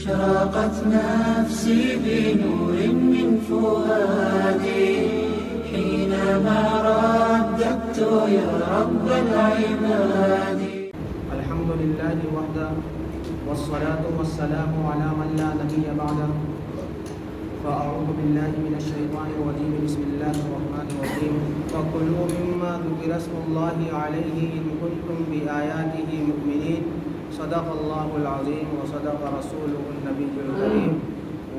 أشرقت نفسي بنور من فؤادي حينما رددت يا رب العباد. الحمد لله وحده والصلاة والسلام على من لا نبي بعده. فأعوذ بالله من الشيطان الرجيم. بسم الله الرحمن الرحيم. فكلوا مما ذكر اسم الله عليه إن كنتم بآياته مؤمنين. صدق الله العظيم وصدق رسوله النبي الكريم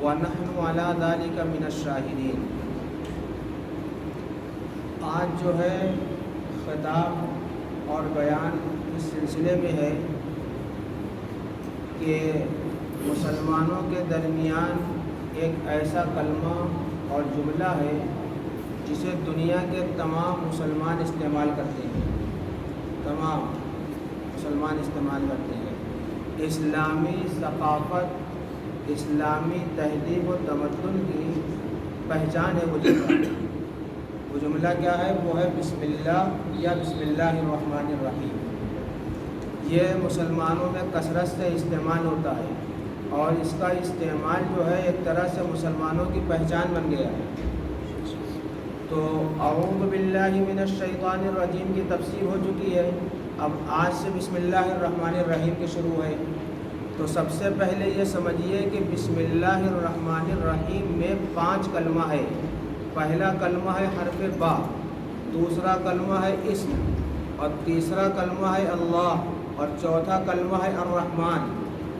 ونحن على ذلك من الشاهدين. آج جو ہے خطاب اور بیان اس سلسلے میں ہے کہ مسلمانوں کے درمیان ایک ایسا کلمہ اور جملہ ہے جسے دنیا کے تمام مسلمان استعمال کرتے ہیں. تمام مسلمان استعمال کرتے ہیں. اسلامی ثقافت، اسلامی تہذیب و تمدن کی پہچان ہے وہ جملہ. وہ جملہ کیا ہے؟ وہ ہے بسم اللہ یا بسم اللہ الرحمن الرحیم. یہ مسلمانوں میں کثرت سے استعمال ہوتا ہے اور اس کا استعمال جو ہے ایک طرح سے مسلمانوں کی پہچان بن گیا ہے. تو اعوذ باللہ من الشیطان الرجیم کی تفسیر ہو چکی ہے. اب آج سے بسم اللہ الرحمن الرحیم کی شروع ہے. تو سب سے پہلے یہ سمجھیے کہ بسم اللہ الرحمن الرحیم میں 5 کلمہ ہے. پہلا کلمہ ہے حرف با، دوسرا کلمہ ہے اسم، اور تیسرا کلمہ ہے اللہ، اور چوتھا کلمہ ہے الرحمن،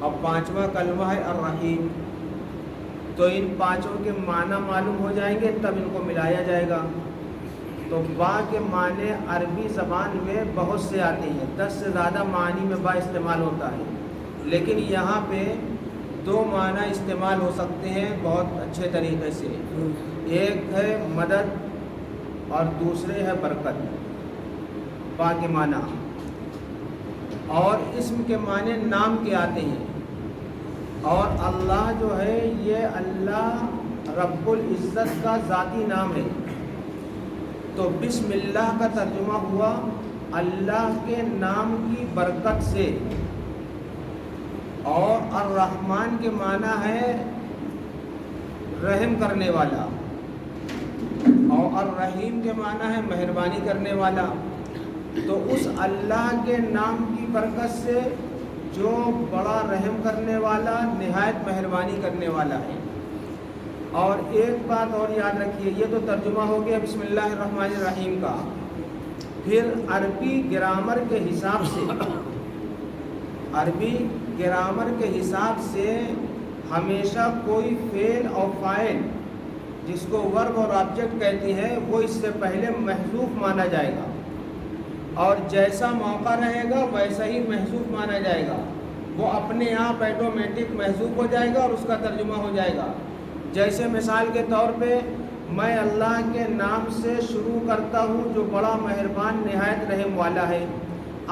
اور 5واں کلمہ ہے الرحیم. تو ان 5 کے معنی معلوم ہو جائیں گے تب ان کو ملایا جائے گا. تو با کے معنی عربی زبان میں بہت سے آتے ہیں، 10 سے زیادہ معنی میں با استعمال ہوتا ہے، لیکن یہاں پہ 2 معنی استعمال ہو سکتے ہیں بہت اچھے طریقے سے. ایک ہے مدد اور دوسرے ہے برکت. با کے معنی اور اسم کے معنی نام کے آتے ہیں. اور اللہ جو ہے یہ اللہ رب العزت کا ذاتی نام ہے. تو بسم اللہ کا ترجمہ ہوا اللہ کے نام کی برکت سے. اور الرحمن کے معنی ہے رحم کرنے والا، اور الرحیم کے معنی ہے مہربانی کرنے والا. تو اس اللہ کے نام کی برکت سے جو بڑا رحم کرنے والا، نہایت مہربانی کرنے والا ہے. اور ایک بات اور یاد رکھیے، یہ تو ترجمہ ہو گیا بسم اللہ الرحمن الرحیم کا. پھر عربی گرامر کے حساب سے ہمیشہ کوئی فعل اور فاعل جس کو ورب اور آبجیکٹ کہتی ہے وہ اس سے پہلے محذوف مانا جائے گا، اور جیسا موقع رہے گا ویسا ہی محذوف مانا جائے گا. وہ اپنے آپ ایٹومیٹک محذوف ہو جائے گا اور اس کا ترجمہ ہو جائے گا. جیسے مثال کے طور پہ میں اللہ کے نام سے شروع کرتا ہوں جو بڑا مہربان نہایت رحم والا ہے.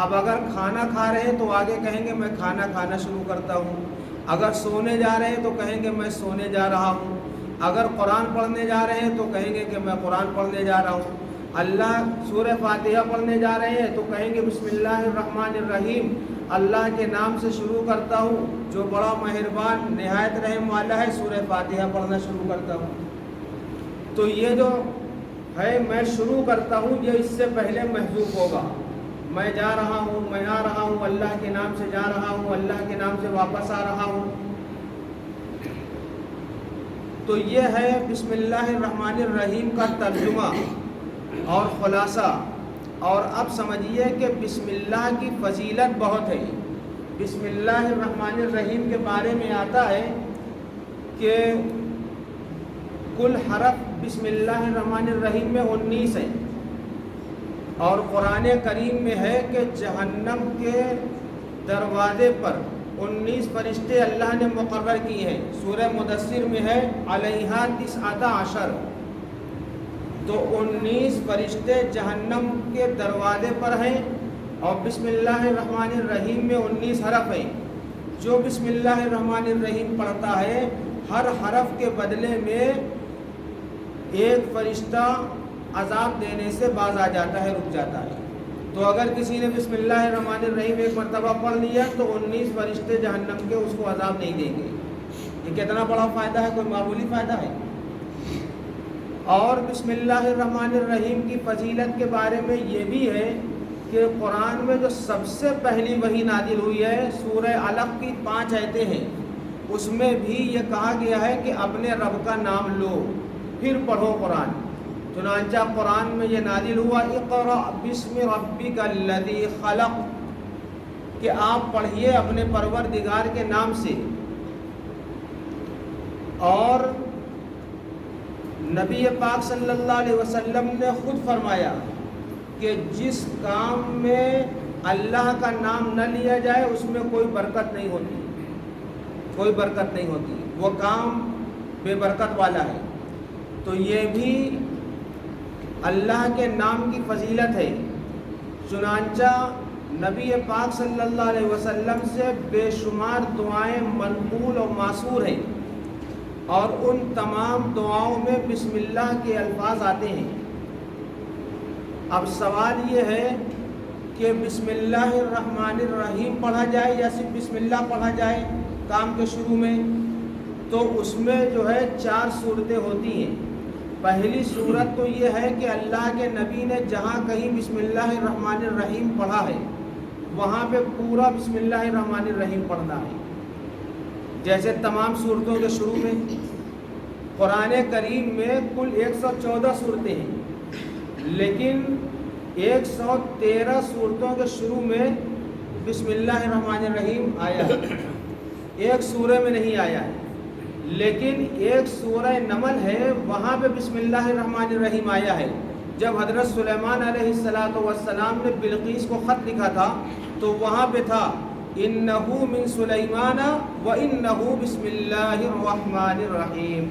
اب اگر کھانا کھا رہے ہیں تو آگے کہیں گے میں کھانا کھانا شروع کرتا ہوں. اگر سونے جا رہے ہیں تو کہیں گے میں سونے جا رہا ہوں. اگر قرآن پڑھنے جا رہے ہیں تو کہیں گے کہ میں قرآن پڑھنے جا رہا ہوں. اللہ سورہ فاتحہ پڑھنے جا رہے ہیں تو کہیں گے بسم اللہ الرحمن الرحیم، اللہ کے نام سے شروع کرتا ہوں جو بڑا مہربان نہایت رحم والا ہے، سورہ فاتحہ پڑھنا شروع کرتا ہوں. تو یہ جو ہے میں شروع کرتا ہوں یہ اس سے پہلے محذوف ہوگا. میں جا رہا ہوں، میں آ رہا ہوں، اللہ کے نام سے جا رہا ہوں، اللہ کے نام سے واپس آ رہا ہوں. تو یہ ہے بسم اللہ الرحمن الرحیم کا ترجمہ اور خلاصہ. اور اب سمجھیے کہ بسم اللہ کی فضیلت بہت ہے. بسم اللہ الرحمن الرحیم کے بارے میں آتا ہے کہ کل حرف بسم اللہ الرحمن الرحیم میں 19 ہے، اور قرآن کریم میں ہے کہ جہنم کے دروازے پر 19 فرشتے اللہ نے مقرر کیے ہیں. سورہ مدثر میں ہے علیہا 19. تو 19 فرشتے جہنم کے دروازے پر ہیں، اور بسم اللہ الرحمن الرحیم میں 19 حرف ہیں. جو بسم اللہ الرحمن الرحیم پڑھتا ہے ہر حرف کے بدلے میں ایک فرشتہ عذاب دینے سے باز آ جاتا ہے، رک جاتا ہے. تو اگر کسی نے بسم اللہ الرحمن الرحیم ایک مرتبہ پڑھ لیا تو 19 فرشتے جہنم کے اس کو عذاب نہیں دیں گے. یہ کتنا بڑا فائدہ ہے، کوئی معمولی فائدہ ہے۔ اور بسم اللہ الرحمن الرحیم کی فضیلت کے بارے میں یہ بھی ہے کہ قرآن میں جو سب سے پہلی وحی نازل ہوئی ہے سورہ علق کی 5 آیتیں ہیں، اس میں بھی یہ کہا گیا ہے کہ اپنے رب کا نام لو پھر پڑھو قرآن۔ چنانچہ قرآن میں یہ نازل ہوا اقرأ بسم ربک الذی خلق، کہ آپ پڑھیے اپنے پروردگار کے نام سے۔ اور نبی پاک صلی اللہ علیہ وسلم نے خود فرمایا کہ جس کام میں اللہ کا نام نہ لیا جائے اس میں کوئی برکت نہیں ہوتی، کوئی برکت نہیں ہوتی، وہ کام بے برکت والا ہے۔ تو یہ بھی اللہ کے نام کی فضیلت ہے۔ چنانچہ نبی پاک صلی اللہ علیہ وسلم سے بے شمار دعائیں منقول اور ماثور ہیں، اور ان تمام دعاؤں میں بسم اللہ کے الفاظ آتے ہیں۔ اب سوال یہ ہے کہ بسم اللہ الرحمن الرحیم پڑھا جائے یا صرف بسم اللہ پڑھا جائے کام کے شروع میں؟ تو اس میں جو ہے 4 صورتیں ہوتی ہیں۔ پہلی صورت تو یہ ہے کہ اللہ کے نبی نے جہاں کہیں بسم اللہ الرحمن الرحیم پڑھا ہے وہاں پہ پورا بسم اللہ الرحمن الرحیم پڑھنا ہے۔ جیسے تمام صورتوں کے شروع میں، قرآن کریم میں کل 114 صورتیں ہیں، لیکن 113 صورتوں کے شروع میں بسم اللہ الرحمن الرحیم آیا ہے، ایک سورہ میں نہیں آیا ہے۔ لیکن ایک سورہ نمل ہے وہاں پہ بسم اللہ الرحمن الرحیم آیا ہے۔ جب حضرت سلیمان علیہ السلام نے بلقیس کو خط لکھا تھا تو وہاں پہ تھا انہو من سلیمان و انہو بسم اللہ الرحمن الرحیم۔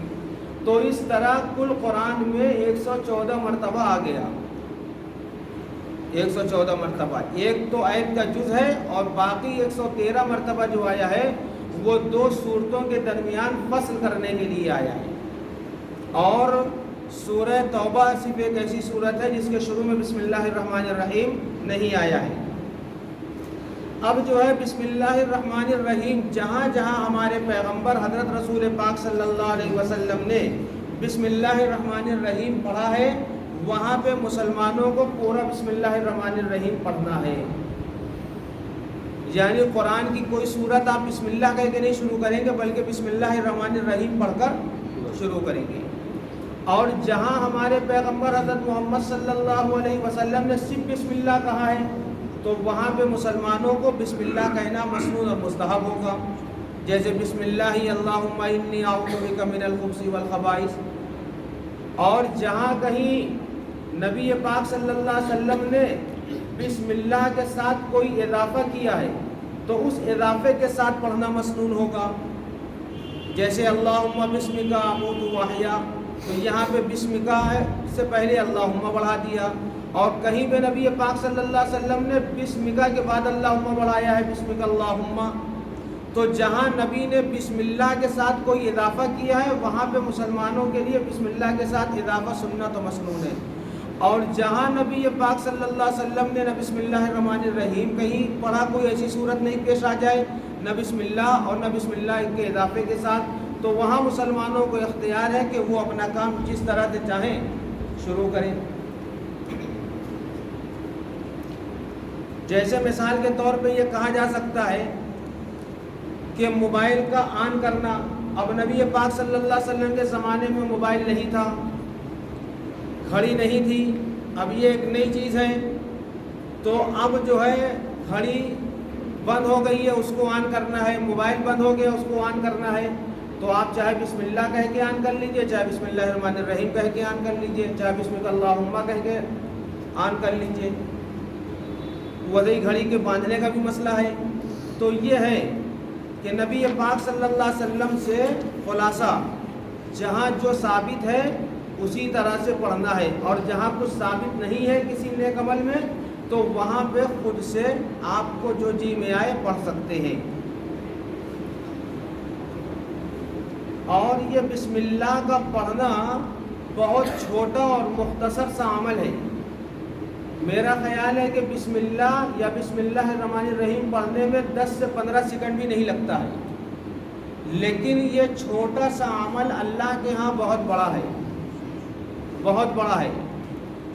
تو اس طرح کل قرآن میں 114 مرتبہ آ گیا، 114 مرتبہ۔ ایک تو آیت کا جز ہے اور باقی 113 مرتبہ جو آیا ہے وہ 2 صورتوں کے درمیان فصل کرنے کے لیے آیا ہے۔ اور سورہ توبہ صرف ایک ایسی صورت ہے جس کے شروع میں بسم اللہ الرحمن الرحیم نہیں آیا ہے۔ اب جو ہے بسم اللہ الرحمن الرحیم جہاں جہاں ہمارے پیغمبر حضرت رسول پاک صلی اللہ علیہ وسلم نے بسم اللہ الرحمن الرحیم پڑھا ہے وہاں پہ مسلمانوں کو پورا بسم اللہ الرحمن الرحیم پڑھنا ہے۔ یعنی قرآن کی کوئی صورت آپ بسم اللہ کہہ کے نہیں شروع کریں گے بلکہ بسم اللہ الرحمن الرحیم پڑھ کر شروع کریں گے۔ اور جہاں ہمارے پیغمبر حضرت محمد صلی اللہ علیہ وسلم نے صرف بسم اللہ کہا ہے تو وہاں پہ مسلمانوں کو بسم اللہ کہنا مسنون اور مستحب ہوگا، جیسے بسم اللہ اللہم انی اعوذ بک من الخبث والخبائث۔ اور جہاں کہیں نبی پاک صلی اللہ علیہ وسلم نے بسم اللہ کے ساتھ کوئی اضافہ کیا ہے تو اس اضافے کے ساتھ پڑھنا مسنون ہوگا، جیسے اللہم بسمک اموت واحیا، تو یہاں پہ بسمک سے پہلے اللہم بڑھا دیا۔ اور کہیں پہ نبی پاک صلی اللہ علیہ وسلم نے بسمک کے بعد اللہم بڑھایا ہے، بسمک اللہم۔ تو جہاں نبی نے بسم اللہ کے ساتھ کوئی اضافہ کیا ہے وہاں پہ مسلمانوں کے لیے بسم اللہ کے ساتھ اضافہ سنت و مسنون ہے۔ اور جہاں نبی پاک صلی اللہ علیہ وسلم نے نہ بسم اللہ الرحمن الرحیم کہیں پڑھا، کوئی ایسی صورت نہیں پیش آ جائے نہ بسم اللہ اور نہ بسم اللہ کے اضافے کے ساتھ، تو وہاں مسلمانوں کو اختیار ہے کہ وہ اپنا کام جس طرح سے چاہیں شروع کریں۔ جیسے مثال کے طور پہ یہ کہا جا سکتا ہے کہ موبائل کا آن کرنا، اب نبی پاک صلی اللہ علیہ وسلم کے زمانے میں موبائل نہیں تھا، گھڑی نہیں تھی، اب یہ ایک نئی چیز ہے، تو اب جو ہے گھڑی بند ہو گئی ہے اس کو آن کرنا ہے، موبائل بند ہو گیا اس کو آن کرنا ہے، تو آپ چاہے بسم اللہ کہہ کے آن کر لیجئے، چاہے بسم اللہ الرحمن الرحیم کہہ کے آن کر لیجئے، چاہے بسم اللہم کہہ کے آن کر لیجئے۔ وضعی گھڑی کے باندھنے کا بھی مسئلہ ہے۔ تو یہ ہے کہ نبی پاک صلی اللہ علیہ وسلم سے خلاصہ جہاں جو ثابت ہے اسی طرح سے پڑھنا ہے، اور جہاں کچھ ثابت نہیں ہے کسی نیک عمل میں تو وہاں پہ خود سے آپ کو جو جی میں آئے پڑھ سکتے ہیں۔ اور یہ بسم اللہ کا پڑھنا بہت چھوٹا اور مختصر سا عمل ہے۔ میرا خیال ہے کہ بسم اللہ یا بسم اللہ الرحمن الرحیم پڑھنے میں 10 سے 15 سیکنڈ بھی نہیں لگتا ہے، لیکن یہ چھوٹا سا عمل اللہ کے ہاں بہت بڑا ہے، بہت بڑا ہے،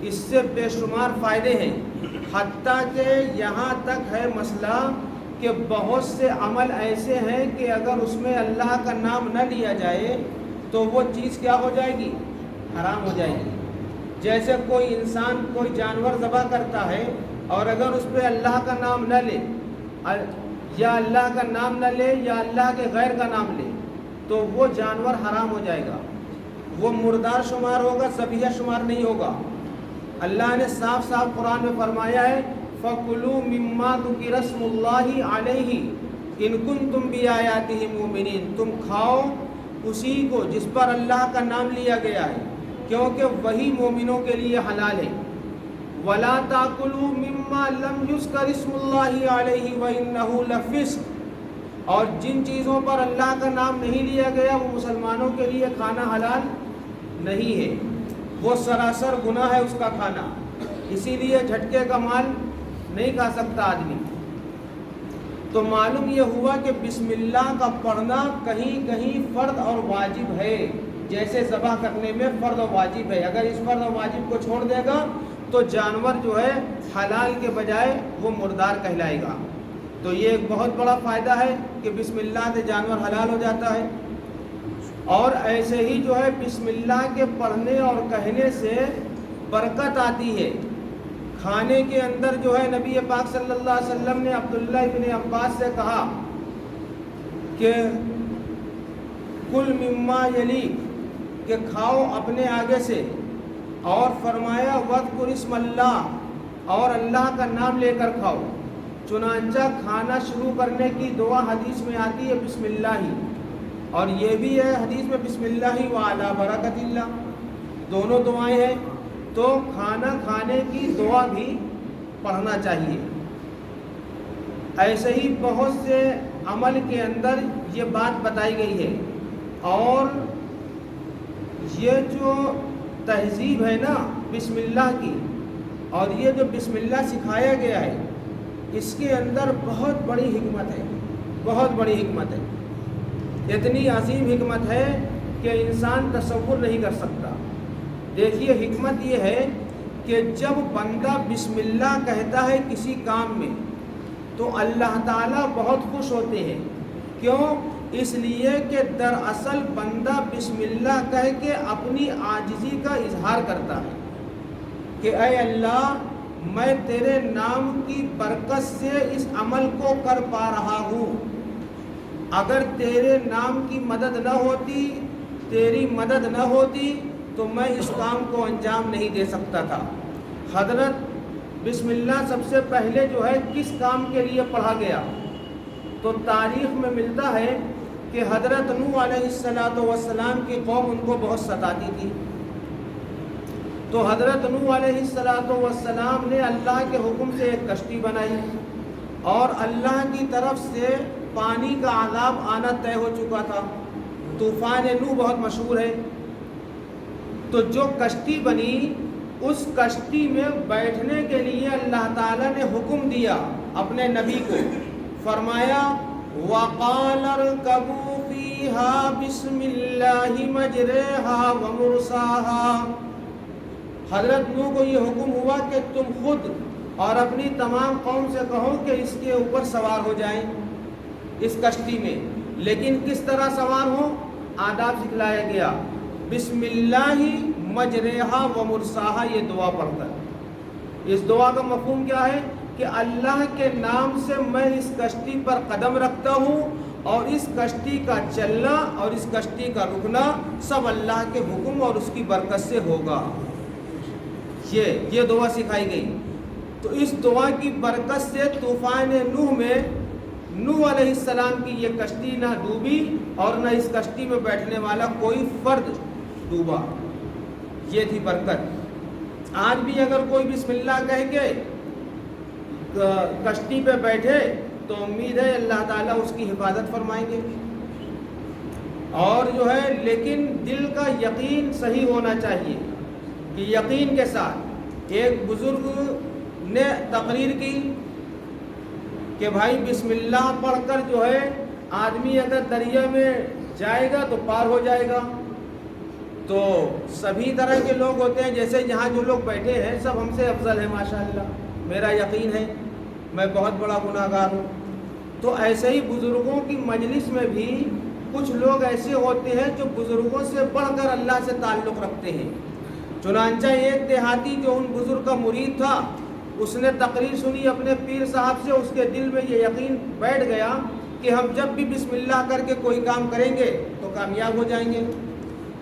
اس سے بے شمار فائدے ہیں۔ حتیٰ کہ یہاں تک ہے مسئلہ کہ بہت سے عمل ایسے ہیں کہ اگر اس میں اللہ کا نام نہ لیا جائے تو وہ چیز کیا ہو جائے گی؟ حرام ہو جائے گی۔ جیسے کوئی انسان کوئی جانور ذبح کرتا ہے اور اگر اس پہ اللہ کا نام نہ لے، یا اللہ کا نام نہ لے یا اللہ کے غیر کا نام لے، تو وہ جانور حرام ہو جائے گا، وہ مردار شمار ہوگا، ذبیحہ شمار نہیں ہوگا۔ اللہ نے صاف صاف قرآن میں فرمایا ہے فَكُلُوا مِمَّا ذُكِرَ اسْمُ اللَّهِ عَلَيْهِ إِن كُنتُم بِآيَاتِهِ مُؤْمِنِينَ، تم کھاؤ اسی کو جس پر اللہ کا نام لیا گیا ہے، کیونکہ وہی مومنوں کے لیے حلال ہے۔ وَلَا تَأْكُلُوا مِمَّا لَمْ يُذْكَرِ اسْمُ اللَّهِ عَلَيْهِ وَإِنَّهُ لَفِسْقٌ، اور جن چیزوں پر اللہ کا نام نہیں لیا گیا وہ مسلمانوں کے لیے کھانا حلال نہیں ہے، وہ سراسر گناہ ہے اس کا کھانا، اسی لیے جھٹکے کا مال نہیں کھا سکتا آدمی۔ تو معلوم یہ ہوا کہ بسم اللہ کا پڑھنا کہیں کہیں فرض اور واجب ہے، جیسے ذبح کرنے میں فرض و واجب ہے، اگر اس فرض و واجب کو چھوڑ دے گا تو جانور جو ہے حلال کے بجائے وہ مردار کہلائے گا۔ تو یہ ایک بہت بڑا فائدہ ہے کہ بسم اللہ سے جانور حلال ہو جاتا ہے۔ اور ایسے ہی جو ہے بسم اللہ کے پڑھنے اور کہنے سے برکت آتی ہے۔ کھانے کے اندر جو ہے نبی پاک صلی اللہ علیہ وسلم نے عبداللہ ابن عباس سے کہا کہ کل مما یلیک، کہ کھاؤ اپنے آگے سے، اور فرمایا وذکر اسم اللہ، اور اللہ کا نام لے کر کھاؤ۔ چنانچہ کھانا شروع کرنے کی دعا حدیث میں آتی ہے بسم اللہ ہی، اور یہ بھی ہے حدیث میں بسم اللہ وعلی برکت اللہ، دونوں دعائیں ہیں۔ تو کھانا کھانے کی دعا بھی پڑھنا چاہیے۔ ایسے ہی بہت سے عمل کے اندر یہ بات بتائی گئی ہے، اور یہ جو تہذیب ہے نا بسم اللہ کی، اور یہ جو بسم اللہ سکھایا گیا ہے، اس کے اندر بہت بڑی حکمت ہے، بہت بڑی حکمت ہے، اتنی عظیم حکمت ہے کہ انسان تصور نہیں کر سکتا۔ دیکھیے حکمت یہ ہے کہ جب بندہ بسم اللہ کہتا ہے کسی کام میں تو اللہ تعالیٰ بہت خوش ہوتے ہیں۔ کیوں؟ اس لیے کہ دراصل بندہ بسم اللہ کہہ کے اپنی عاجزی کا اظہار کرتا ہے کہ اے اللہ، میں تیرے نام کی برکت سے اس عمل کو کر پا رہا ہوں، اگر تیرے نام کی مدد نہ ہوتی، تیری مدد نہ ہوتی تو میں اس کام کو انجام نہیں دے سکتا تھا۔ حضرت بسم اللہ سب سے پہلے جو ہے کس کام کے لیے پڑھا گیا؟ تو تاریخ میں ملتا ہے کہ حضرت نوح علیہ السلام کی قوم ان کو بہت ستاتی تھی، تو حضرت نوح علیہ السلام نے اللہ کے حکم سے ایک کشتی بنائی، اور اللہ کی طرف سے پانی کا عذاب آنا طے ہو چکا تھا، طوفان نوح بہت مشہور ہے۔ تو جو کشتی بنی، اس کشتی میں بیٹھنے کے لیے اللہ تعالیٰ نے حکم دیا اپنے نبی کو، فرمایا وَقَالَ ارْكَبُوا فِيهَا بِسْمِ اللَّهِ مَجْرَاهَا وَمُرْسَاهَا۔ حضرت نوح کو یہ حکم ہوا کہ تم خود اور اپنی تمام قوم سے کہو کہ اس کے اوپر سوار ہو جائیں اس کشتی میں، لیکن کس طرح سوار ہو؟ آداب سکھلایا گیا، بسم اللہ مجرہا و مرساہا، یہ دعا پڑھ کر۔ اس دعا کا مفہوم کیا ہے کہ اللہ کے نام سے میں اس کشتی پر قدم رکھتا ہوں، اور اس کشتی کا چلنا اور اس کشتی کا رکنا سب اللہ کے حکم اور اس کی برکت سے ہوگا۔ یہ دعا سکھائی گئی۔ تو اس دعا کی برکت سے طوفان نوح میں نوح علیہ السلام کی یہ کشتی نہ ڈوبی اور نہ اس کشتی میں بیٹھنے والا کوئی فرد ڈوبا۔ یہ تھی برکت۔ آج بھی اگر کوئی بسم اللہ کہہ کے کشتی پہ بیٹھے تو امید ہے اللہ تعالیٰ اس کی حفاظت فرمائیں گے۔ اور جو ہے لیکن دل کا یقین صحیح ہونا چاہیے، کہ یقین کے ساتھ ایک بزرگ نے تقریر کی کہ بھائی بسم اللہ پڑھ کر جو ہے آدمی اگر دریا میں جائے گا تو پار ہو جائے گا. تو سبھی طرح کے لوگ ہوتے ہیں، جیسے یہاں جو لوگ بیٹھے ہیں سب ہم سے افضل ہیں ماشاءاللہ، میرا یقین ہے، میں بہت بڑا گناہ گار ہوں. تو ایسے ہی بزرگوں کی مجلس میں بھی کچھ لوگ ایسے ہوتے ہیں جو بزرگوں سے بڑھ کر اللہ سے تعلق رکھتے ہیں. چنانچہ ایک دیہاتی جو ان بزرگ کا مرید تھا، اس نے تقریر سنی اپنے پیر صاحب سے. اس کے دل میں یہ یقین بیٹھ گیا کہ ہم جب بھی بسم اللہ کر کے کوئی کام کریں گے تو کامیاب ہو جائیں گے.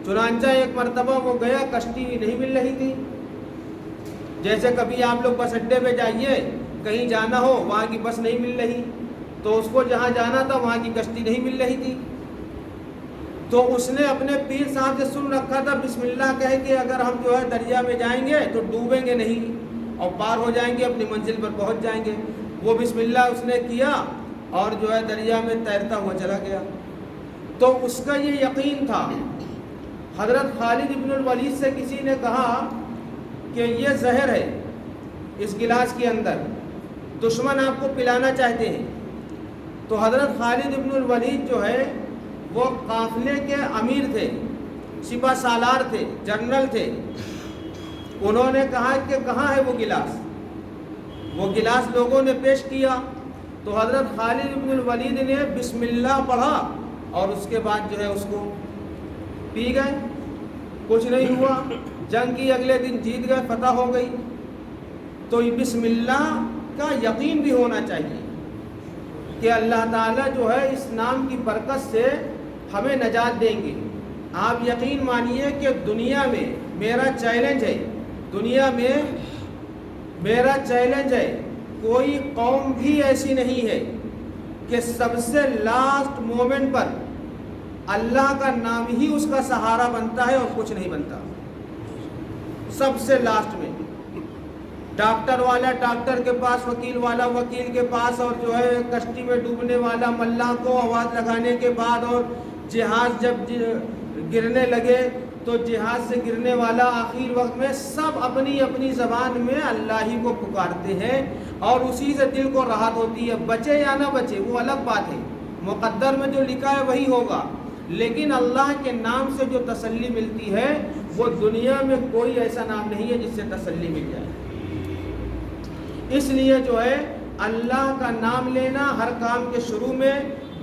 چنانچہ ایک مرتبہ وہ گیا، کشتی نہیں مل رہی تھی. جیسے کبھی آپ لوگ بس اڈے پہ جائیے، کہیں جانا ہو، وہاں کی بس نہیں مل رہی، تو اس کو جہاں جانا تھا وہاں کی کشتی نہیں مل رہی تھی. تو اس نے اپنے پیر صاحب سے سن رکھا تھا بسم اللہ کہہ کے اگر ہم جو ہے دریا میں جائیں گے تو ڈوبیں گے نہیں اور پار ہو جائیں گے، اپنی منزل پر پہنچ جائیں گے. وہ بسم اللہ اس نے کیا اور جو ہے دریا میں تیرتا ہوا چلا گیا. تو اس کا یہ یقین تھا. حضرت خالد ابن الولید سے کسی نے کہا کہ یہ زہر ہے اس گلاس کے اندر، دشمن آپ کو پلانا چاہتے ہیں. تو حضرت خالد ابن الولید جو ہے وہ قافلے کے امیر تھے، سپہ سالار تھے، جنرل تھے. انہوں نے کہا کہ کہاں ہے وہ گلاس؟ وہ گلاس لوگوں نے پیش کیا تو حضرت خالد ابن الولید نے بسم اللہ پڑھا اور اس کے بعد جو ہے اس کو پی گئے. کچھ نہیں ہوا، جنگ کی اگلے دن جیت گئے، فتح ہو گئی. تو بسم اللہ کا یقین بھی ہونا چاہیے کہ اللہ تعالیٰ جو ہے اس نام کی برکت سے ہمیں نجات دیں گے. آپ یقین مانیے کہ دنیا میں میرا چیلنج ہے، دنیا میں میرا چیلنج ہے، کوئی قوم بھی ایسی نہیں ہے کہ سب سے لاسٹ مومنٹ پر اللہ کا نام ہی اس کا سہارا بنتا ہے اور کچھ نہیں بنتا. سب سے لاسٹ میں ڈاکٹر والا ڈاکٹر کے پاس، وکیل والا وکیل کے پاس، اور جو ہے کشتی میں ڈوبنے والا ملاح کو آواز لگانے کے بعد، اور جہاز جب گرنے لگے تو جہاز سے گرنے والا آخر وقت میں سب اپنی اپنی زبان میں اللہ ہی کو پکارتے ہیں اور اسی سے دل کو راحت ہوتی ہے. بچے یا نہ بچے وہ الگ بات ہے، مقدر میں جو لکھا ہے وہی ہوگا، لیکن اللہ کے نام سے جو تسلی ملتی ہے وہ دنیا میں کوئی ایسا نام نہیں ہے جس سے تسلی مل جائے. اس لیے جو ہے اللہ کا نام لینا، ہر کام کے شروع میں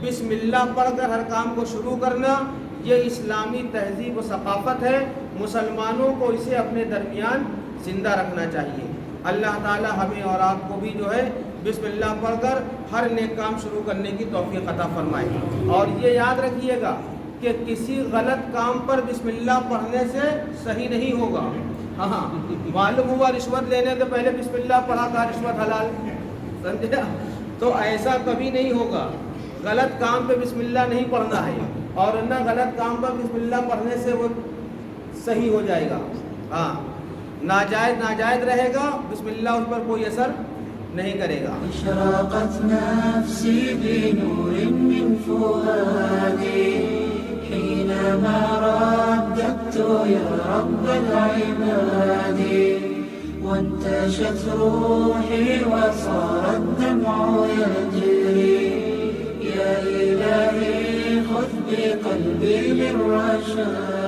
بسم اللہ پڑھ کر ہر کام کو شروع کرنا، یہ اسلامی تہذیب و ثقافت ہے. مسلمانوں کو اسے اپنے درمیان زندہ رکھنا چاہیے. اللہ تعالی ہمیں اور آپ کو بھی جو ہے بسم اللہ پڑھ کر ہر نیک کام شروع کرنے کی توفیق عطا فرمائے. اور یہ یاد رکھیے گا کہ کسی غلط کام پر بسم اللہ پڑھنے سے صحیح نہیں ہوگا. ہاں معلوم ہوا رشوت لینے سے پہلے بسم اللہ پڑھا تھا، رشوت حلال، سمجھا؟ تو ایسا کبھی نہیں ہوگا. غلط کام پہ بسم اللہ نہیں پڑھنا ہے، اور نہ غلط کام پر بسم اللہ پڑھنے سے وہ صحیح ہو جائے گا. ہاں ناجائز رہے گا، بسم اللہ اس پر کوئی اثر نہیں کرے گا. اشرقت نفسی بنور من فؤادی حينما رددت يا رب العباد وانتشت روحي وصار الدمع يجري يا إلهي خذ بقلبي للرشاد.